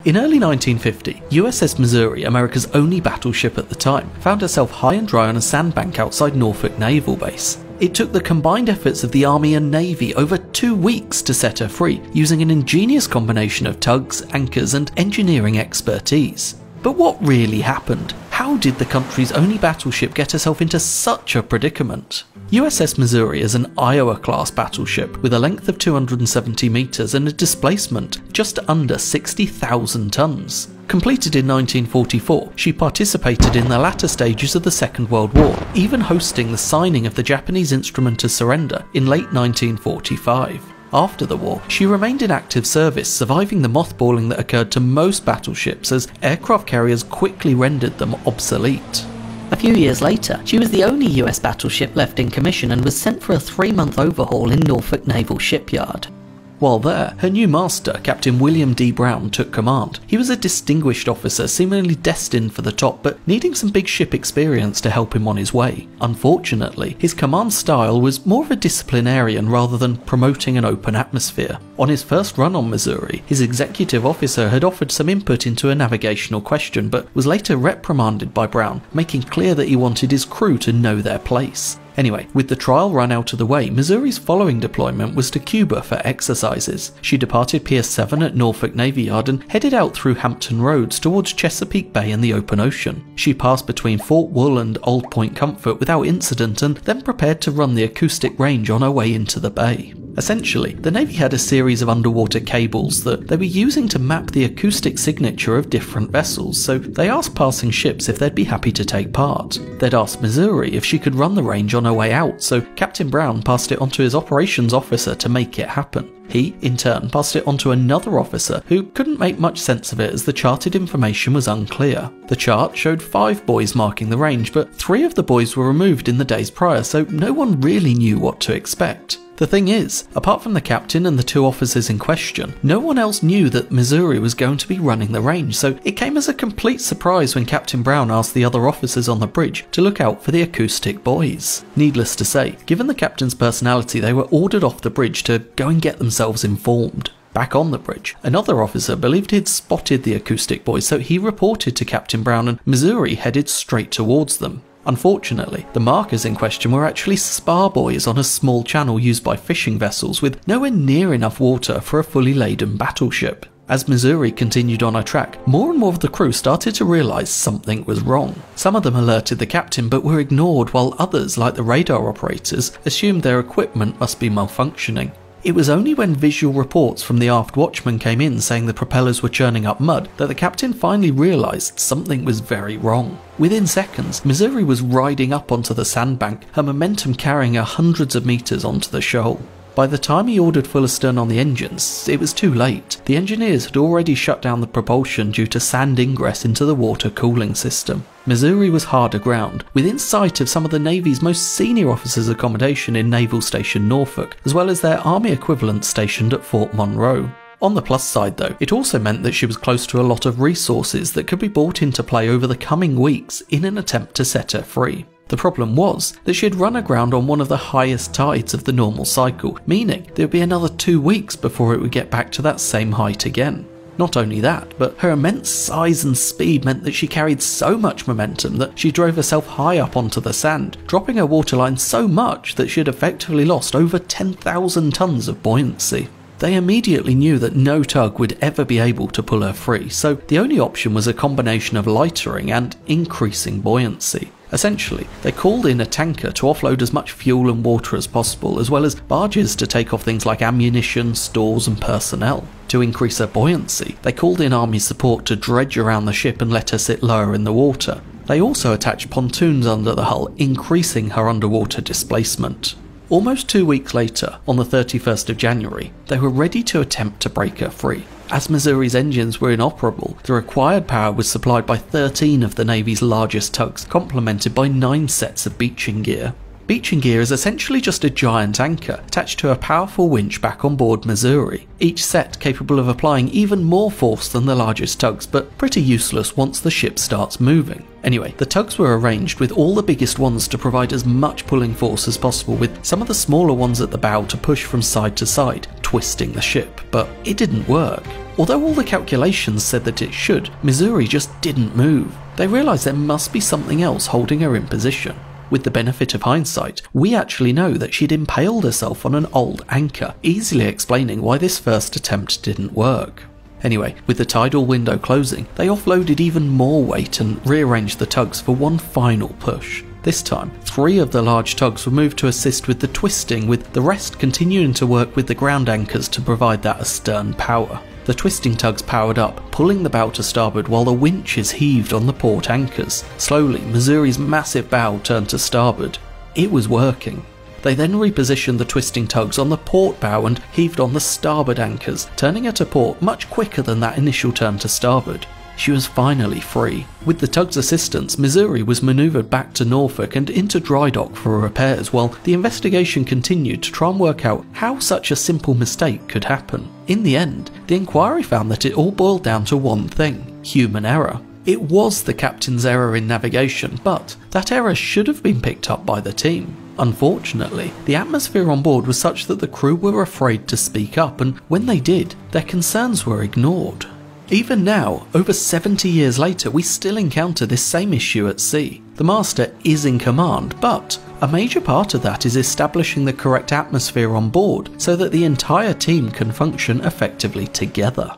In early 1950, USS Missouri, America's only battleship at the time, found herself high and dry on a sandbank outside Norfolk Naval Base. It took the combined efforts of the Army and Navy over 2 weeks to set her free, using an ingenious combination of tugs, anchors, and engineering expertise. But what really happened? How did the country's only battleship get herself into such a predicament? USS Missouri is an Iowa-class battleship with a length of 270 metres and a displacement just under 60,000 tonnes. Completed in 1944, she participated in the latter stages of the Second World War, even hosting the signing of the Japanese Instrument of Surrender in late 1945. After the war, she remained in active service, surviving the mothballing that occurred to most battleships as aircraft carriers quickly rendered them obsolete. A few years later, she was the only US battleship left in commission and was sent for a 3-month overhaul in Norfolk Naval Shipyard. While there, her new master, Captain William D. Brown, took command. He was a distinguished officer, seemingly destined for the top, but needing some big ship experience to help him on his way. Unfortunately, his command style was more of a disciplinarian rather than promoting an open atmosphere. On his first run on Missouri, his executive officer had offered some input into a navigational question, but was later reprimanded by Brown, making clear that he wanted his crew to know their place. Anyway, with the trial run out of the way, Missouri's following deployment was to Cuba for exercises. She departed Pier 7 at Norfolk Navy Yard and headed out through Hampton Roads towards Chesapeake Bay and the open ocean. She passed between Fort Wool and Old Point Comfort without incident and then prepared to run the acoustic range on her way into the bay. Essentially, the Navy had a series of underwater cables that they were using to map the acoustic signature of different vessels, so they asked passing ships if they'd be happy to take part. They'd asked Missouri if she could run the range on her way out, so Captain Brown passed it on to his operations officer to make it happen. He, in turn, passed it on to another officer who couldn't make much sense of it as the charted information was unclear. The chart showed 5 buoys marking the range, but 3 of the buoys were removed in the days prior, so no one really knew what to expect. The thing is, apart from the captain and the 2 officers in question, no one else knew that Missouri was going to be running the range, so it came as a complete surprise when Captain Brown asked the other officers on the bridge to look out for the acoustic buoys. Needless to say, given the captain's personality, they were ordered off the bridge to go and get themselves informed. Back on the bridge, another officer believed he'd spotted the acoustic buoys, so he reported to Captain Brown and Missouri headed straight towards them. Unfortunately, the markers in question were actually spar buoys on a small channel used by fishing vessels with nowhere near enough water for a fully laden battleship. As Missouri continued on her track, more and more of the crew started to realise something was wrong. Some of them alerted the captain but were ignored, while others, like the radar operators, assumed their equipment must be malfunctioning. It was only when visual reports from the aft watchman came in saying the propellers were churning up mud that the captain finally realised something was very wrong. Within seconds, Missouri was riding up onto the sandbank, her momentum carrying her hundreds of metres onto the shoal. By the time he ordered full astern on the engines, it was too late. The engineers had already shut down the propulsion due to sand ingress into the water cooling system. Missouri was hard aground, within sight of some of the Navy's most senior officers' accommodation in Naval Station Norfolk, as well as their Army equivalents stationed at Fort Monroe. On the plus side though, it also meant that she was close to a lot of resources that could be brought into play over the coming weeks in an attempt to set her free. The problem was that she had run aground on one of the highest tides of the normal cycle, meaning there would be another 2 weeks before it would get back to that same height again. Not only that, but her immense size and speed meant that she carried so much momentum that she drove herself high up onto the sand, dropping her waterline so much that she had effectively lost over 10,000 tons of buoyancy. They immediately knew that no tug would ever be able to pull her free, so the only option was a combination of lightering and increasing buoyancy. Essentially, they called in a tanker to offload as much fuel and water as possible, as well as barges to take off things like ammunition, stores and personnel. To increase her buoyancy, they called in army support to dredge around the ship and let her sit lower in the water. They also attached pontoons under the hull, increasing her underwater displacement. Almost 2 weeks later, on the 31st of January, they were ready to attempt to break her free. As Missouri's engines were inoperable, the required power was supplied by 13 of the Navy's largest tugs, complemented by 9 sets of beaching gear. Beaching gear is essentially just a giant anchor attached to a powerful winch back on board Missouri, each set capable of applying even more force than the largest tugs, but pretty useless once the ship starts moving. Anyway, the tugs were arranged with all the biggest ones to provide as much pulling force as possible, with some of the smaller ones at the bow to push from side to side, twisting the ship, but it didn't work. Although all the calculations said that it should, Missouri just didn't move. They realised there must be something else holding her in position. With the benefit of hindsight, we actually know that she'd impaled herself on an old anchor, easily explaining why this first attempt didn't work. Anyway, with the tidal window closing, they offloaded even more weight and rearranged the tugs for one final push. This time, 3 of the large tugs were moved to assist with the twisting, with the rest continuing to work with the ground anchors to provide that astern power. The twisting tugs powered up, pulling the bow to starboard while the winches heaved on the port anchors. Slowly, Missouri's massive bow turned to starboard. It was working. They then repositioned the twisting tugs on the port bow and heaved on the starboard anchors, turning her to port much quicker than that initial turn to starboard. She was finally free. With the tug's assistance, Missouri was manoeuvred back to Norfolk and into dry dock for repairs, while the investigation continued to try and work out how such a simple mistake could happen. In the end, the inquiry found that it all boiled down to one thing: human error. It was the captain's error in navigation, but that error should have been picked up by the team. Unfortunately, the atmosphere on board was such that the crew were afraid to speak up, and when they did, their concerns were ignored. Even now, over 70 years later, we still encounter this same issue at sea. The master is in command, but a major part of that is establishing the correct atmosphere on board so that the entire team can function effectively together.